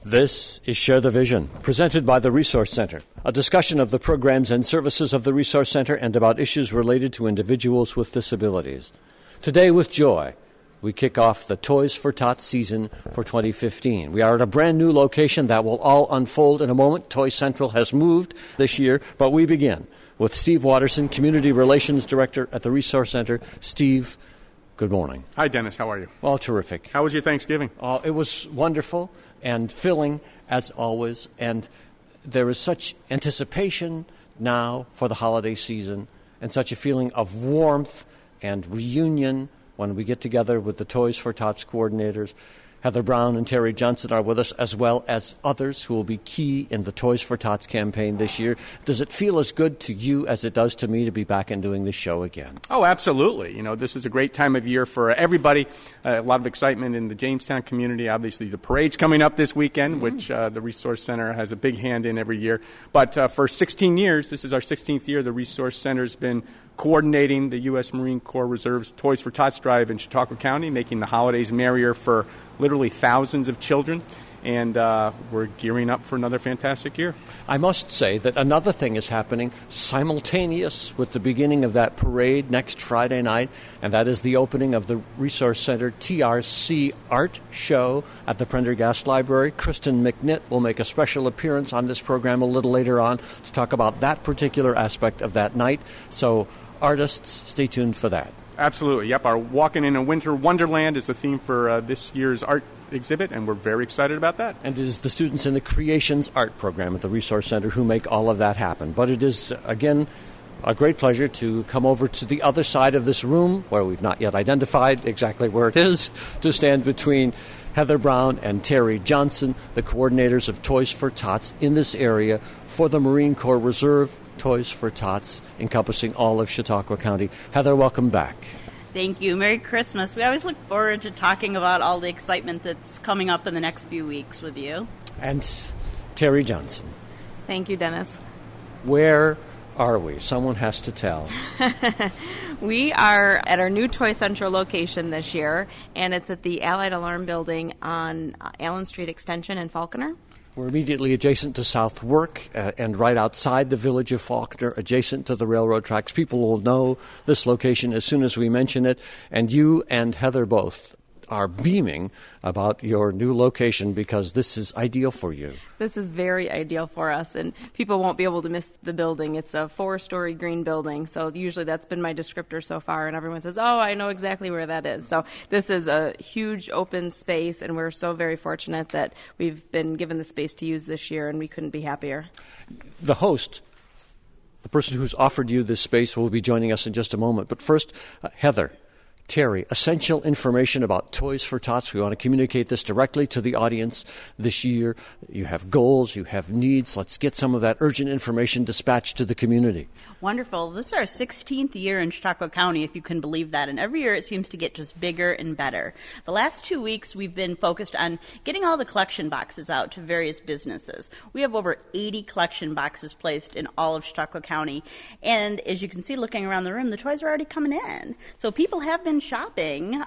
This is Share the Vision, presented by the Resource Center, a discussion of the programs and services of the Resource Center and about issues related to individuals with disabilities. Today, with joy, we kick off the Toys for Tots season for 2015. We are at a brand new location that will all unfold in a moment. Toy Central has moved this year, but we begin with Steve Watterson, Community Relations Director at the Resource Center. Steve, good morning. Hi, Dennis. How are you? Well, terrific. How was your Thanksgiving? It was wonderful and filling, as always, and there is such anticipation now for the holiday season and such a feeling of warmth and reunion when we get together with the Toys for Tots coordinators. Heather Brown and Terry Johnson are with us, as well as others who will be key in the Toys for Tots campaign this year. Does it feel as good to you as it does to me to be back and doing this show again? Oh, absolutely. You know, this is a great time of year for everybody. A lot of excitement in the Jamestown community. Obviously, the parade's coming up this weekend, which the Resource Center has a big hand in every year. But for 16 years, this is our 16th year, the Resource Center's been coordinating the U.S. Marine Corps Reserve's Toys for Tots drive in Chautauqua County, making the holidays merrier for literally thousands of children, and we're gearing up for another fantastic year. I must say that another thing is happening simultaneous with the beginning of that parade next Friday night, and that is the opening of the Resource Center TRC Art Show at the Prendergast Library. Kristen McNitt will make a special appearance on this program a little later on to talk about that particular aspect of that night. So, artists, stay tuned for that. Absolutely. Yep. Our Walking in a Winter Wonderland is the theme for this year's art exhibit, and we're very excited about that. And it is the students in the Creations Art program at the Resource Center who make all of that happen. But it is, again, a great pleasure to come over to the other side of this room, where we've not yet identified exactly where it is, to stand between Heather Brown and Terry Johnson, the coordinators of Toys for Tots in this area for the Marine Corps Reserve Toys for Tots, encompassing all of Chautauqua County. Heather, welcome back. Thank you. Merry Christmas. We always look forward to talking about all the excitement that's coming up in the next few weeks with you. And Terry Johnson. Thank you, Dennis. Where are we? Someone has to tell. We are at our new Toy Central location this year, and it's at the Allied Alarm Building on Allen Street Extension in Falconer. We're immediately adjacent to South Work and right outside the village of Faulkner, adjacent to the railroad tracks. People will know this location as soon as we mention it, and you and Heather both are beaming about your new location because this is ideal for you. This is very ideal for us, and people won't be able to miss the building. It's a 4-story green building, so usually that's been my descriptor so far, and everyone says, oh, I know exactly where that is. So this is a huge open space, and we're so very fortunate that we've been given the space to use this year, and we couldn't be happier. The host, the person who's offered you this space, will be joining us in just a moment. But first, Heather, Terry, essential information about Toys for Tots. We want to communicate this directly to the audience this year. You have goals, you have needs. Let's get some of that urgent information dispatched to the community. Wonderful. This is our 16th year in Chautauqua County, if you can believe that. And every year it seems to get just bigger and better. The last 2 weeks we've been focused on getting all the collection boxes out to various businesses. We have over 80 collection boxes placed in all of Chautauqua County. And as you can see looking around the room, the toys are already coming in. So people have been shopping.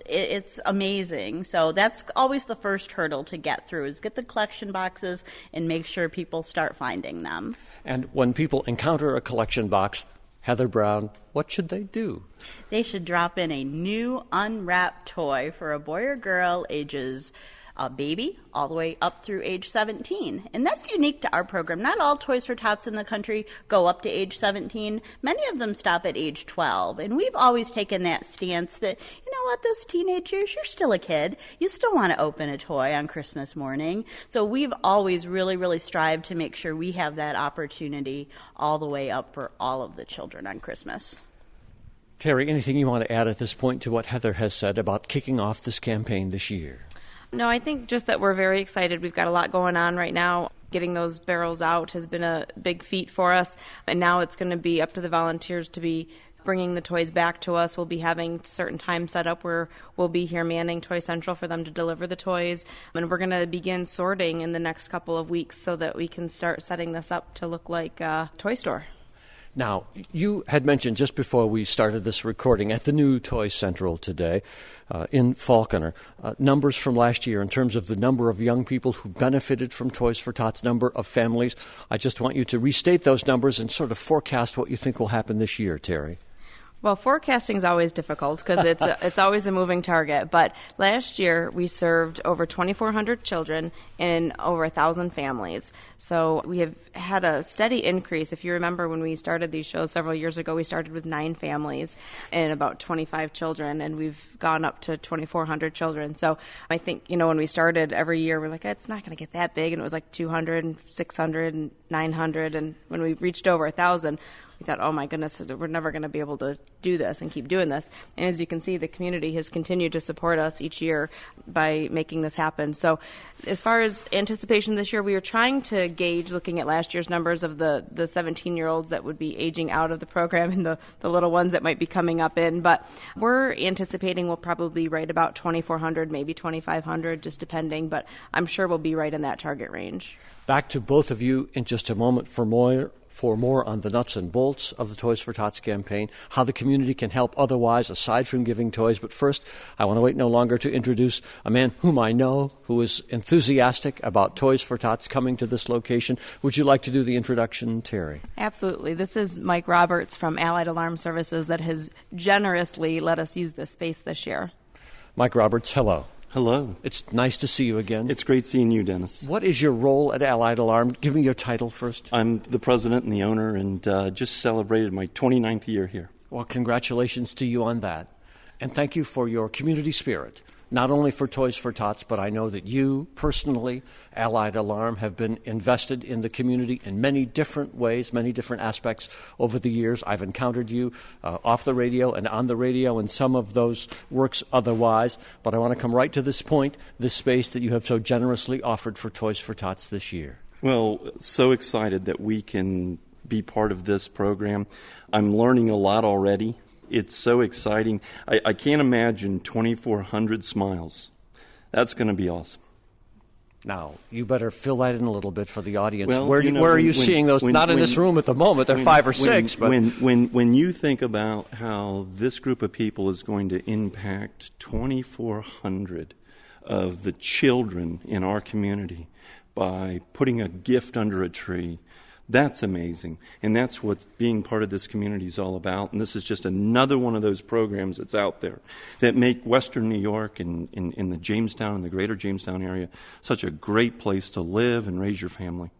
It's amazing. So that's always the first hurdle to get through, is get the collection boxes and make sure people start finding them. And when people encounter a collection box, Heather Brown, what should they do? They should drop in a new unwrapped toy for a boy or girl ages a baby all the way up through age 17. And that's unique to our program. Not all Toys for Tots in the country go up to age 17. Many of them stop at age 12. And we've always taken that stance that, you know what, those teenage years, you're still a kid. You still want to open a toy on Christmas morning. So we've always really, really strived to make sure we have that opportunity all the way up for all of the children on Christmas. Terry, anything you want to add at this point to what Heather has said about kicking off this campaign this year? No, I think just that we're very excited. We've got a lot going on right now. Getting those barrels out has been a big feat for us, and now it's going to be up to the volunteers to be bringing the toys back to us. We'll be having certain time set up where we'll be here manning Toy Central for them to deliver the toys, and we're going to begin sorting in the next couple of weeks so that we can start setting this up to look like a toy store. Now, you had mentioned just before we started this recording at the new Toy Central today in Falconer, numbers from last year in terms of the number of young people who benefited from Toys for Tots, number of families. I just want you to restate those numbers and sort of forecast what you think will happen this year, Terry. Well, forecasting is always difficult because it's always a moving target. But last year we served over 2,400 children in over 1,000 families. So we have had a steady increase. If you remember when we started these shows several years ago, we started with 9 families and about 25 children, and we've gone up to 2,400 children. So I think, when we started every year, we're like, it's not going to get that big. And it was like 200 and 600 and 900. And when we reached over 1,000, we thought, oh my goodness, we're never going to be able to do this and keep doing this. And as you can see, the community has continued to support us each year by making this happen. So as far as anticipation this year, we were trying to gauge, looking at last year's numbers of the 17-year-olds that would be aging out of the program and the little ones that might be coming up in. But we're anticipating we'll probably be right about 2,400, maybe 2,500, just depending. But I'm sure we'll be right in that target range. Back to both of you in just a moment for more on the nuts and bolts of the Toys for Tots campaign, how the community can help otherwise aside from giving toys. But first, I want to wait no longer to introduce a man whom I know who is enthusiastic about Toys for Tots coming to this location. Would you like to do the introduction, Terry? Absolutely. This is Mike Roberts from Allied Alarm Services that has generously let us use this space this year. Mike Roberts, hello. Hello. It's nice to see you again. It's great seeing you, Dennis. What is your role at Allied Alarm? Give me your title first. I'm the president and the owner, and just celebrated my 29th year here. Well, congratulations to you on that. And thank you for your community spirit, not only for Toys for Tots, but I know that you personally, Allied Alarm, have been invested in the community in many different ways, many different aspects over the years. I've encountered you off the radio and on the radio in some of those works otherwise, but I want to come right to this point, this space that you have so generously offered for Toys for Tots this year. Well, so excited that we can be part of this program. I'm learning a lot already. It's so exciting. I can't imagine 2,400 smiles. That's going to be awesome. Now, you better fill that in a little bit for the audience. Well, where are you seeing those? Not in this room at the moment. There are 5 or 6. But when you think about how this group of people is going to impact 2,400 of the children in our community by putting a gift under a tree, that's amazing. And that's what being part of this community is all about. And this is just another one of those programs that's out there that make Western New York and in the Jamestown and the greater Jamestown area such a great place to live and raise your family.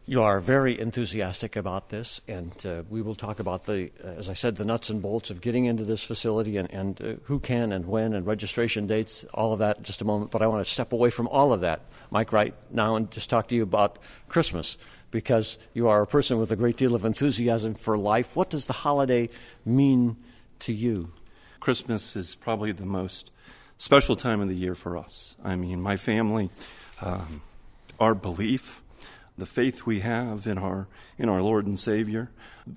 You are very enthusiastic about this, and we will talk about as I said, the nuts and bolts of getting into this facility and who can and when and registration dates, all of that in just a moment. But I want to step away from all of that, Mike, right now and just talk to you about Christmas, because you are a person with a great deal of enthusiasm for life. What does the holiday mean to you? Christmas is probably the most special time of the year for us. I mean, my family, our belief, the faith we have in our Lord and Savior,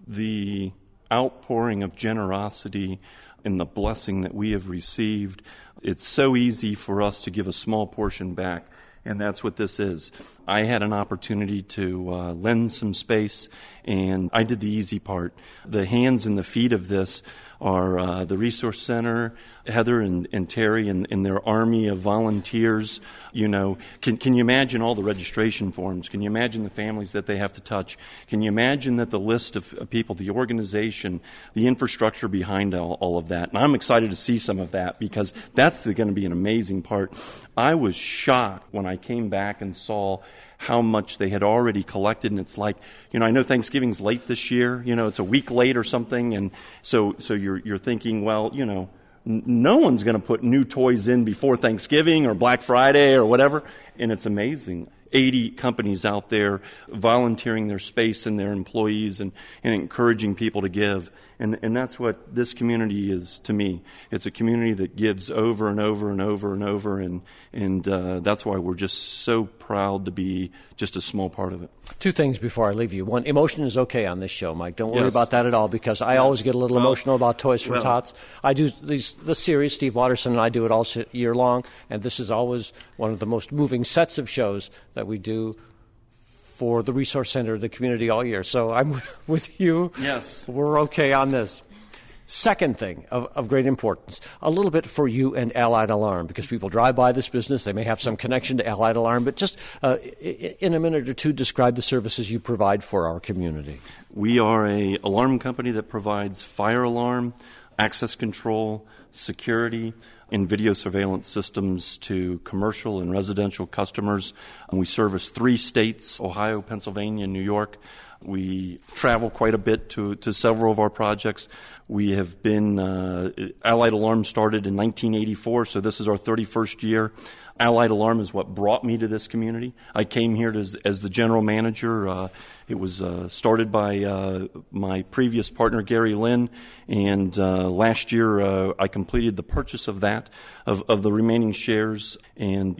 the outpouring of generosity and the blessing that we have received. It's so easy for us to give a small portion back. And that's what this is. I had an opportunity to lend some space, and I did the easy part. The hands and the feet of this are the Resource Center, Heather and Terry and their army of volunteers. You know, can you imagine all the registration forms? Can you imagine the families that they have to touch? Can you imagine that the list of people, the organization, the infrastructure behind all of that? And I'm excited to see some of that because that's going to be an amazing part. I was shocked when I came back and saw how much they had already collected, and it's like, I know Thanksgiving's late this year, it's a week late or something, and so you're thinking, well, no one's going to put new toys in before Thanksgiving or Black Friday or whatever, and it's amazing. 80 companies out there volunteering their space and their employees and encouraging people to give. And that's what this community is to me. It's a community that gives over and over and over and over, and that's why we're just so proud to be just a small part of it. 2 things before I leave you. One, emotion is okay on this show, Mike. Don't worry Yes. about that at all, because I always get a little emotional about Toys for Tots. I do the series, Steve Watterson and I do it all year long, and this is always one of the most moving sets of shows that we do for the Resource Center, the community all year. So I'm with you. Yes. We're okay on this. Second thing of great importance, a little bit for you and Allied Alarm, because people drive by this business, they may have some connection to Allied Alarm, but just in a minute or two, describe the services you provide for our community. We are a alarm company that provides fire alarm, access control, security, and video surveillance systems to commercial and residential customers. And we service 3 states, Ohio, Pennsylvania, and New York. We travel quite a bit to several of our projects. We have been, Allied Alarm started in 1984, so this is our 31st year. Allied Alarm is what brought me to this community. I came here as the general manager. It was started by my previous partner, Gary Lynn, and last year I completed the purchase of that, of the remaining shares. And,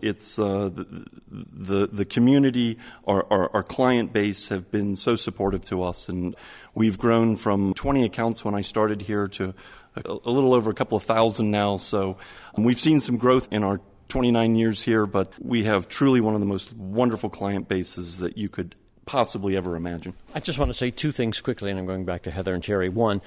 it's the community, our client base have been so supportive to us. And we've grown from 20 accounts when I started here to a little over a couple of thousand now. So we've seen some growth in our 29 years here, but we have truly one of the most wonderful client bases that you could possibly ever imagine. I just want to say 2 things quickly, and I'm going back to Heather and Terry. One,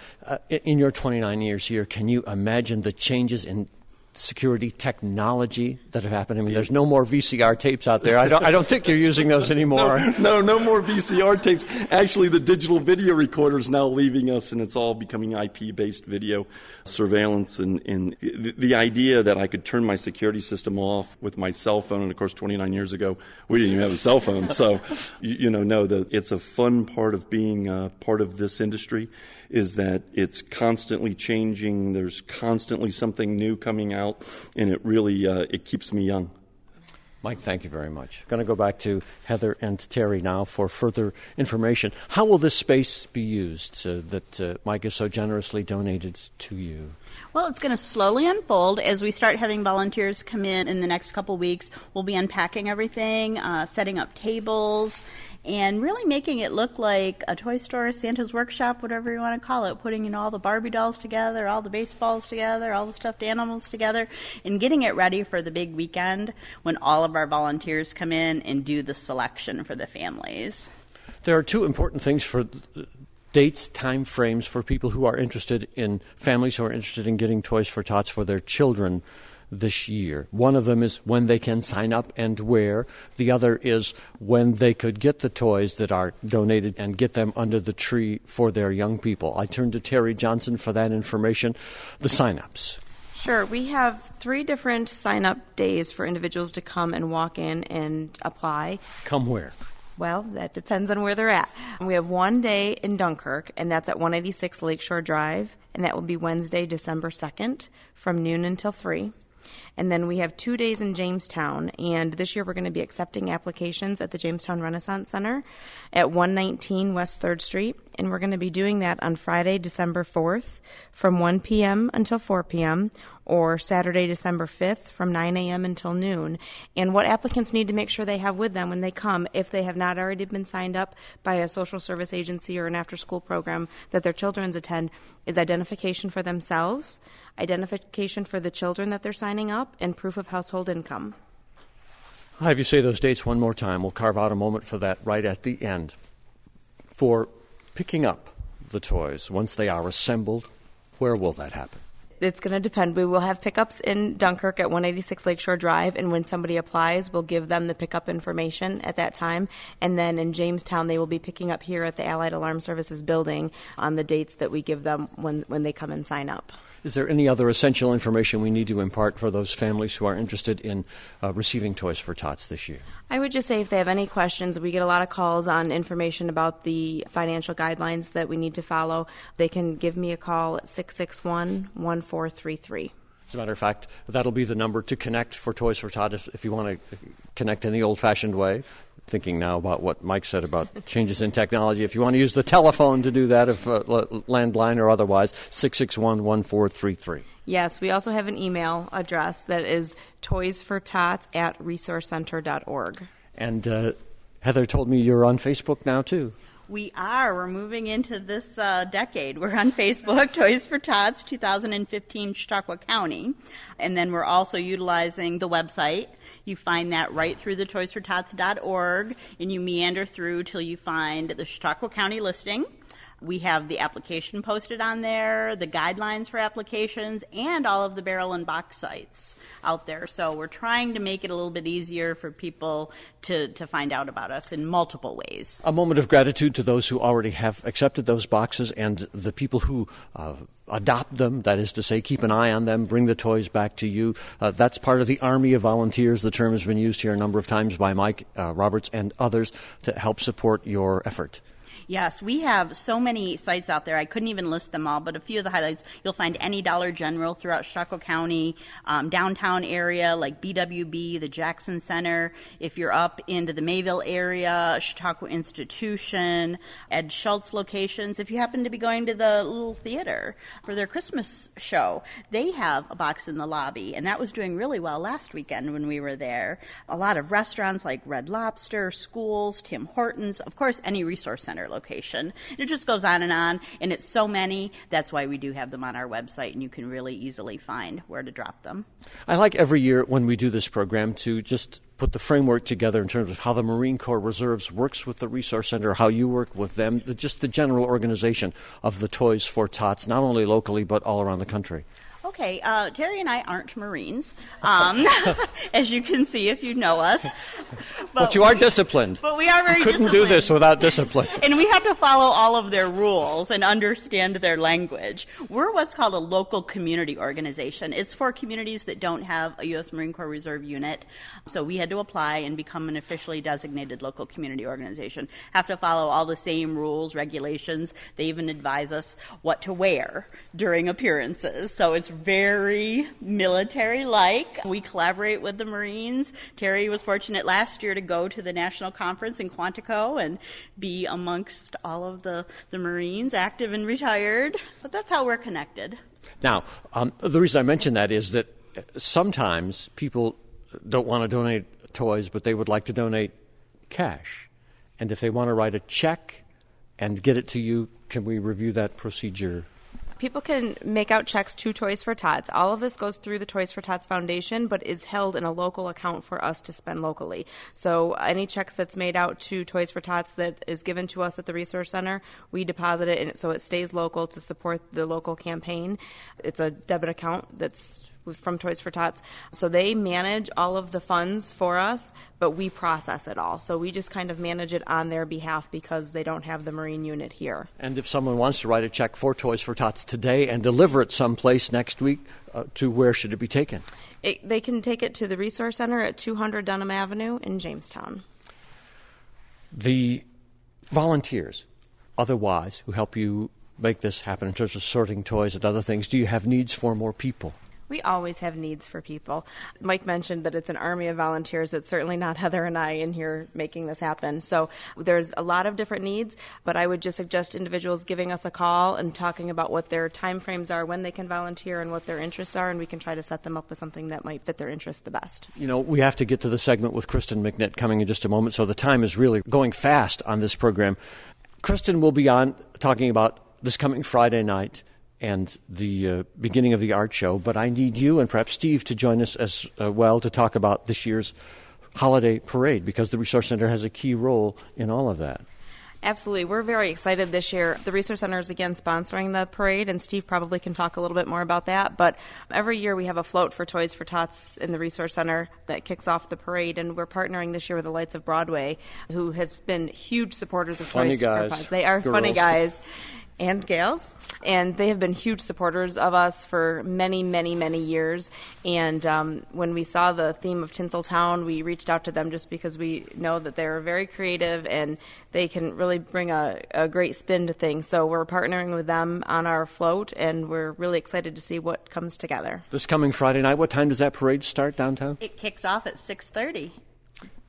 in your 29 years here, can you imagine the changes in security technology that have happened? I mean, there's no more VCR tapes out there. I don't think you're using those anymore. No more VCR tapes. Actually, the digital video recorder is now leaving us, and it's all becoming IP-based video surveillance. And the idea that I could turn my security system off with my cell phone, and of course, 29 years ago, we didn't even have a cell phone. So, it's a fun part of being part of this industry, is that it's constantly changing. There's constantly something new coming out, and it really it keeps me young. Mike, thank you very much. Going to go back to Heather and Terry now for further information. How will this space be used that Mike has so generously donated to you? Well, it's going to slowly unfold as we start having volunteers come in the next couple weeks. We'll be unpacking everything, setting up tables, and really making it look like a toy store, Santa's workshop, whatever you want to call it, putting all the Barbie dolls together, all the baseballs together, all the stuffed animals together, and getting it ready for the big weekend when all of our volunteers come in and do the selection for the families. There are 2 important things for dates, time frames for people who are interested in, families who are interested in getting Toys for Tots for their children this year. One of them is when they can sign up and where. The other is when they could get the toys that are donated and get them under the tree for their young people. I turn to Terry Johnson for that information. The sign-ups. Sure. We have 3 different sign-up days for individuals to come and walk in and apply. Come where? Well, that depends on where they're at. We have 1 day in Dunkirk, and that's at 186 Lakeshore Drive, and that will be Wednesday, December 2nd, from noon until 3. And then we have 2 days in Jamestown, and this year we're going to be accepting applications at the Jamestown Renaissance Center at 119 West 3rd Street, and we're going to be doing that on Friday, December 4th from 1 p.m. until 4 p.m., or Saturday, December 5th from 9 a.m. until noon. And what applicants need to make sure they have with them when they come, if they have not already been signed up by a social service agency or an after-school program that their children attend, is identification for themselves, identification for the children that they're signing up, and proof of household income. I'll have you say those dates one more time. We'll carve out a moment for that right at the end. For picking up the toys, once they are assembled, where will that happen? It's going to depend. We will have pickups in Dunkirk at 186 Lakeshore Drive, and when somebody applies, we'll give them the pickup information at that time. And then in Jamestown, they will be picking up here at the Allied Alarm Services building on the dates that we give them when they come and sign up. Is there any other essential information we need to impart for those families who are interested in receiving Toys for Tots this year? I would just say if they have any questions, we get a lot of calls on information about the financial guidelines that we need to follow. They can give me a call at 661-1433. As a matter of fact, that'll be the number to connect for Toys for Tots if you want to connect in the old-fashioned way. Thinking now about what Mike said about changes in technology. If you want to use the telephone to do that, if landline or otherwise, 661-1433. Yes, we also have an email address that is toysfortots@resourcecenter.org. And Heather told me you're on Facebook now, too. We are. We're moving into this decade. We're on Facebook, Toys for Tots 2015 Chautauqua County. And then we're also utilizing the website. You find that right through the toysfortots.org, and you meander through till you find the Chautauqua County listing. We have the application posted on there, the guidelines for applications, and all of the barrel and box sites out there. So we're trying to make it a little bit easier for people to find out about us in multiple ways. A moment of gratitude to those who already have accepted those boxes and the people who adopt them, that is to say, keep an eye on them, bring the toys back to you. That's part of the Army of Volunteers. The term has been used here a number of times by Mike Roberts and others to help support your effort. Yes, we have so many sites out there. I couldn't even list them all, but a few of the highlights. You'll find any Dollar General throughout Chautauqua County, downtown area like BWB, the Jackson Center. If you're up into the Mayville area, Chautauqua Institution, Ed Schultz locations. If you happen to be going to the little theater for their Christmas show, they have a box in the lobby, and that was doing really well last weekend when we were there. A lot of restaurants like Red Lobster, schools, Tim Hortons, of course, any resource center location. It just goes on, and it's so many. That's why we do have them on our website, and you can really easily find where to drop them. I like every year when we do this program to just put the framework together in terms of how the Marine Corps Reserves works with the Resource Center, how you work with them, just the general organization of the Toys for Tots, not only locally but all around the country. Okay, Terry and I aren't Marines, as you can see if you know us. But you are disciplined. But we are very you couldn't disciplined. do this without discipline. And we have to follow all of their rules and understand their language. We're what's called a local community organization. It's for communities that don't have a U.S. Marine Corps Reserve unit. So we had to apply and become an officially designated local community organization. Have to follow all the same rules, regulations. They even advise us what to wear during appearances. So it's very military-like. We collaborate with the Marines. Terry was fortunate last year to go to the national conference in Quantico and be amongst all of the Marines, active and retired. But that's how we're connected. Now, the reason I mention that is that sometimes people don't want to donate toys, but they would like to donate cash. And if they want to write a check and get it to you, can we review that procedure? People can make out checks to Toys for Tots. All of this goes through the Toys for Tots Foundation, but is held in a local account for us to spend locally. So any checks that's made out to Toys for Tots that is given to us at the Resource Center, we deposit it in, so it stays local to support the local campaign. It's a debit account that's from Toys for Tots. So they manage all of the funds for us, but we process it all. So we just kind of manage it on their behalf because they don't have the Marine unit here. And if someone wants to write a check for Toys for Tots today and deliver it someplace next week, to where should it be taken? They can take it to the Resource Center at 200 Dunham Avenue in Jamestown. The volunteers, otherwise, who help you make this happen in terms of sorting toys and other things, do you have needs for more people? We always have needs for people. Mike mentioned that it's an army of volunteers. It's certainly not Heather and I in here making this happen. So there's a lot of different needs, but I would just suggest individuals giving us a call and talking about what their time frames are, when they can volunteer, and what their interests are, and we can try to set them up with something that might fit their interests the best. You know, we have to get to the segment with Kristen McNitt coming in just a moment, so the time is really going fast on this program. Kristen will be on talking about this coming Friday night and the beginning of the art show, but I need you and perhaps Steve to join us as well to talk about this year's holiday parade, because the Resource Center has a key role in all of that. Absolutely. We're very excited this year. The Resource Center is again sponsoring the parade, and Steve probably can talk a little bit more about that. But every year we have a float for Toys for Tots in the Resource Center that kicks off the parade, and we're partnering this year with the Lights of Broadway, who have been huge supporters of Toys for Tots. They are funny guys. And gals, and they have been huge supporters of us for many, many, many years. And when we saw the theme of Tinseltown, we reached out to them just because we know that they're very creative and they can really bring a great spin to things. So we're partnering with them on our float, and we're really excited to see what comes together. This coming Friday night, what time does that parade start downtown? It kicks off at 6:30.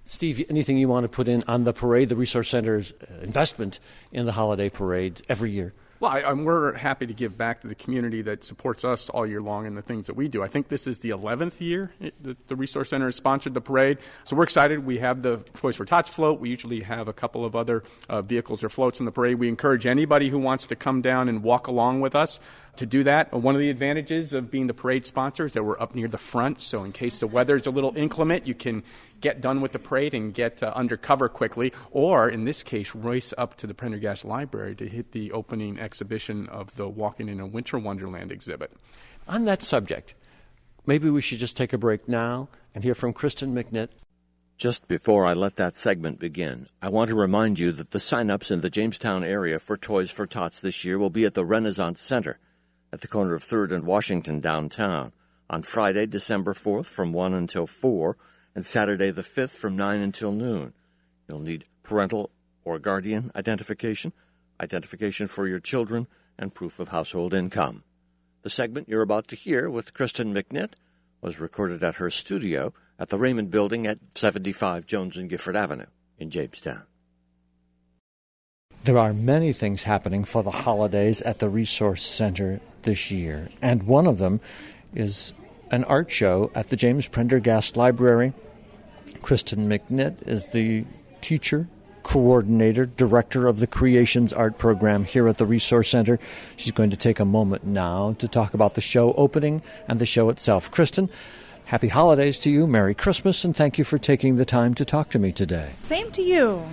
Steve, anything you want to put in on the parade, the Resource Center's investment in the holiday parade every year? Well, we're happy to give back to the community that supports us all year long and the things that we do. I think this is the 11th year that the Resource Center has sponsored the parade. So we're excited. We have the Toys for Tots float. We usually have a couple of other vehicles or floats in the parade. We encourage anybody who wants to come down and walk along with us to do that. One of the advantages of being the parade sponsor is that we're up near the front, so in case the weather is a little inclement, you can get done with the parade and get under cover quickly, or in this case, race up to the Prendergast Library to hit the opening exhibition of the Walking in a Winter Wonderland exhibit. On that subject, maybe we should just take a break now and hear from Kristen McNitt. Just before I let that segment begin, I want to remind you that the sign-ups in the Jamestown area for Toys for Tots this year will be at the Renaissance Center at the corner of 3rd and Washington downtown on Friday, December 4th from 1 until 4, and Saturday the 5th from 9 until noon. You'll need parental or guardian identification, identification for your children, and proof of household income. The segment you're about to hear with Kristen McNitt was recorded at her studio at the Raymond Building at 75 Jones and Gifford Avenue in Jamestown. There are many things happening for the holidays at the Resource Center this year, and one of them is an art show at the James Prendergast Library. Kristen McNitt is the teacher, coordinator, director of the Creations Art Program here at the Resource Center. She's going to take a moment now to talk about the show opening and the show itself. Kristen, happy holidays to you, Merry Christmas, and thank you for taking the time to talk to me today. Same to you.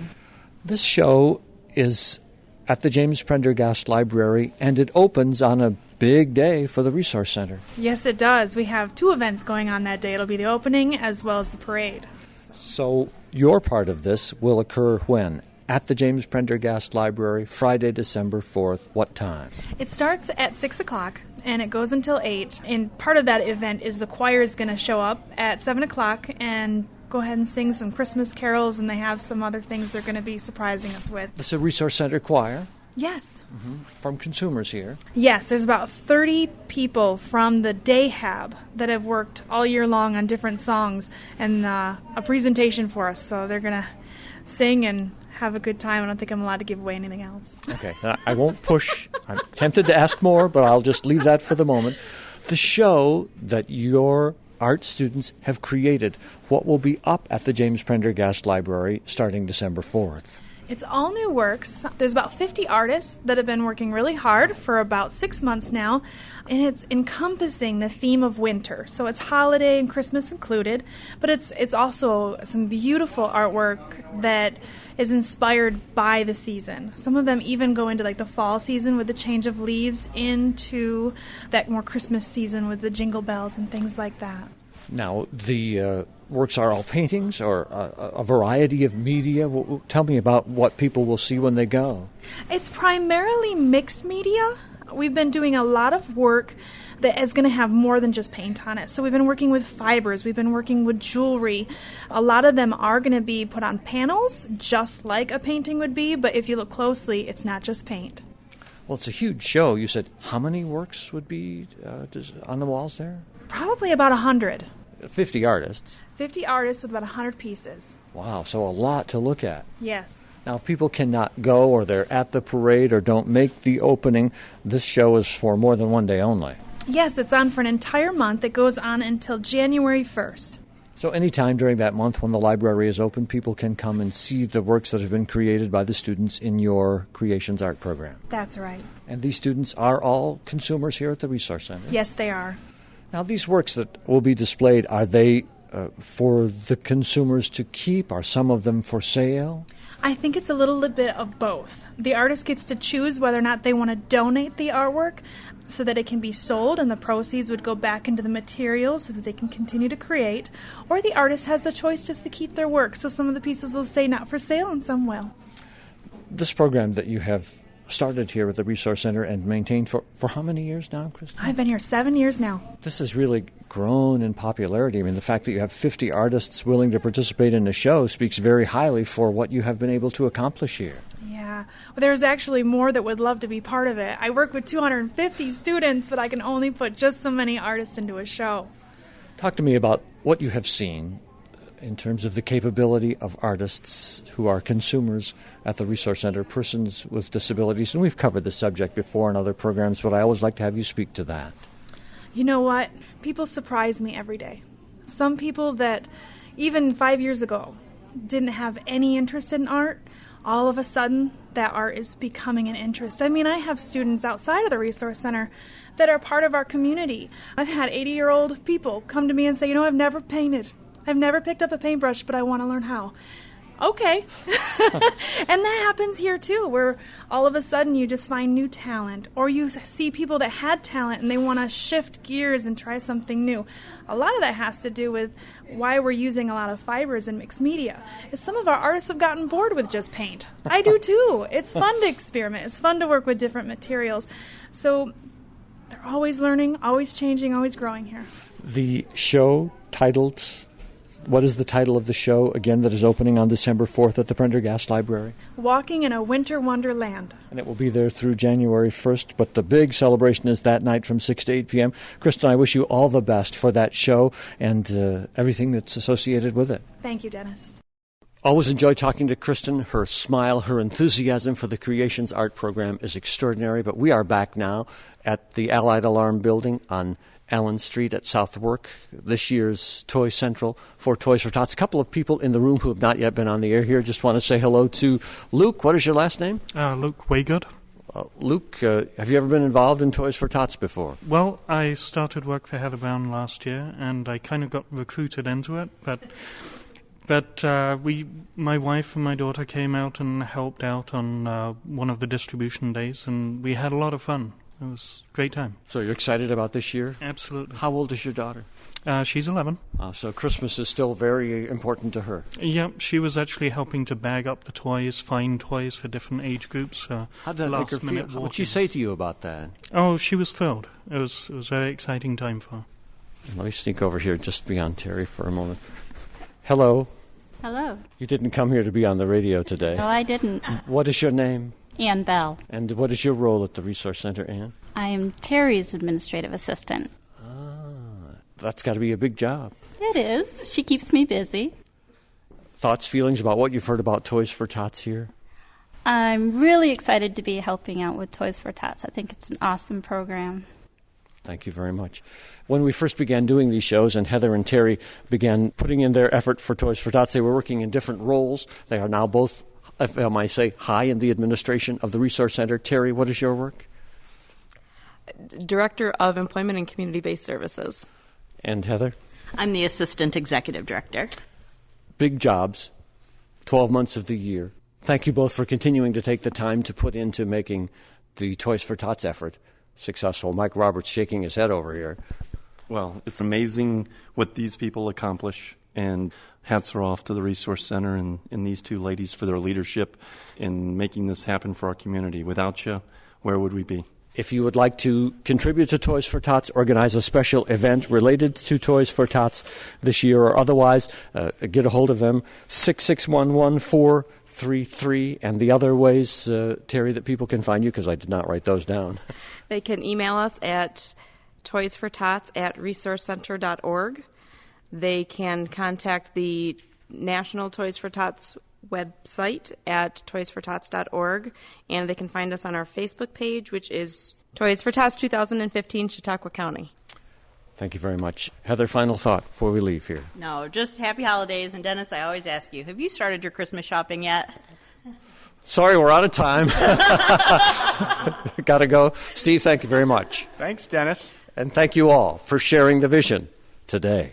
This show is at the James Prendergast Library, and it opens on a big day for the Resource Center. Yes, it does. We have 2 events going on that day. It'll be the opening as well as the parade. So your part of this will occur when? At the James Prendergast Library, Friday, December 4th. What time? It starts at 6 o'clock, and it goes until 8. And part of that event is the choir is going to show up at 7 o'clock and go ahead and sing some Christmas carols, and they have some other things they're going to be surprising us with. It's a Resource Center choir. Yes. From consumers here. Yes, there's about 30 people from the day hab that have worked all year long on different songs and a presentation for us. So they're going to sing and have a good time. I don't think I'm allowed to give away anything else. Okay, I won't push. I'm tempted to ask more, but I'll just leave that for the moment. The show that your art students have created, what will be up at the James Prendergast Library starting December 4th? It's all new works. There's about 50 artists that have been working really hard for about 6 months now, and it's encompassing the theme of winter. So it's holiday and Christmas included, but it's also some beautiful artwork that is inspired by the season. Some of them even go into like the fall season with the change of leaves into that more Christmas season with the jingle bells and things like that. Now, the works are all paintings or a variety of media. Tell me about what people will see when they go. It's primarily mixed media. We've been doing a lot of work that is going to have more than just paint on it. So we've been working with fibers. We've been working with jewelry. A lot of them are going to be put on panels, just like a painting would be. But if you look closely, it's not just paint. Well, it's a huge show. You said how many works would be on the walls there? Probably about 100. 50 artists. 50 artists with about 100 pieces. Wow, so a lot to look at. Yes. Now, if people cannot go or they're at the parade or don't make the opening, this show is for more than one day only. Yes, it's on for an entire month. It goes on until January 1st. So anytime during that month when the library is open, people can come and see the works that have been created by the students in your Creations Art Program. That's right. And these students are all consumers here at the Resource Center. Yes, they are. Now, these works that will be displayed, are they for the consumers to keep? Are some of them for sale? I think it's a little bit of both. The artist gets to choose whether or not they want to donate the artwork so that it can be sold and the proceeds would go back into the materials so that they can continue to create, or the artist has the choice just to keep their work. So some of the pieces will say not for sale and some will. This program that you have started here at the Resource Center and maintained for how many years now, Kristen? I've been here 7 years now. This has really grown in popularity. I mean, the fact that you have 50 artists willing to participate in the show speaks very highly for what you have been able to accomplish here. Yeah. Well, there's actually more that would love to be part of it. I work with 250 students, but I can only put just so many artists into a show. Talk to me about what you have seen in terms of the capability of artists who are consumers at the Resource Center, persons with disabilities. And we've covered the subject before in other programs, but I always like to have you speak to that. You know what? People surprise me every day. Some people that even 5 years ago didn't have any interest in art, all of a sudden that art is becoming an interest. I mean, I have students outside of the Resource Center that are part of our community. I've had 80-year-old people come to me and say, you know, I've never painted. I've never picked up a paintbrush, but I want to learn how. Okay. And that happens here too, where all of a sudden you just find new talent, or you see people that had talent and they want to shift gears and try something new. A lot of that has to do with why we're using a lot of fibers and mixed media. Is some of our artists have gotten bored with just paint. I do too. It's fun to experiment. It's fun to work with different materials. So they're always learning, always changing, always growing here. The show titled... What is the title of the show, again, that is opening on December 4th at the Prendergast Library? Walking in a Winter Wonderland. And it will be there through January 1st, but the big celebration is that night from 6 to 8 p.m. Kristen, I wish you all the best for that show and everything that's associated with it. Thank you, Dennis. Always enjoy talking to Kristen. Her smile, her enthusiasm for the Creations Art Program is extraordinary, but we are back now at the Allied Alarm Building on Allen Street at Southwark, this year's Toy Central for Toys for Tots. A couple of people in the room who have not yet been on the air here. Just want to say hello to Luke. What is your last name? Luke Waygood. Luke, have you ever been involved in Toys for Tots before? Well, I started work for Heather Brown last year, and I kind of got recruited into it, but my wife and my daughter came out and helped out on one of the distribution days, and we had a lot of fun. It was a great time. So you're excited about this year? Absolutely. How old is your daughter? She's 11. So Christmas is still very important to her. Yeah, she was actually helping to bag up the toys, find toys for different age groups. How did that make her feel? What did she say to you about that? Oh, she was thrilled. It was a very exciting time for her. Let me sneak over here just beyond Terry for a moment. Hello. Hello. You didn't come here to be on the radio today. No, I didn't. What is your name? Ann Bell. And what is your role at the Resource Center, Ann? I am Terry's administrative assistant. That's got to be a big job. It is. She keeps me busy. Thoughts, feelings about what you've heard about Toys for Tots here? I'm really excited to be helping out with Toys for Tots. I think it's an awesome program. Thank you very much. When we first began doing these shows and Heather and Terry began putting in their effort for Toys for Tots, they were working in different roles. They are now both, if I might say, high in the administration of the Resource Center. Terry, what is your work? Director of Employment and Community-Based Services. And Heather? I'm the Assistant Executive Director. Big jobs, 12 months of the year. Thank you both for continuing to take the time to put into making the Toys for Tots effort successful. Mike Roberts shaking his head over here. Well, it's amazing what these people accomplish, and hats are off to the Resource Center and these two ladies for their leadership in making this happen for our community. Without you, where would we be? If you would like to contribute to Toys for Tots, organize a special event related to Toys for Tots this year or otherwise, get a hold of them, 6611433, and the other ways, Terry, that people can find you, because I did not write those down. They can email us at toysfortots@resourcecenter.org. They can contact the National Toys for Tots website at toysfortots.org, and they can find us on our Facebook page, which is Toys for Tots 2015 Chautauqua County. Thank you very much. Heather, final thought before we leave here. No, just happy holidays. And Dennis, I always ask you, have you started your Christmas shopping yet? Sorry, we're out of time. Gotta go. Steve, thank you very much. Thanks, Dennis. And thank you all for sharing the vision today.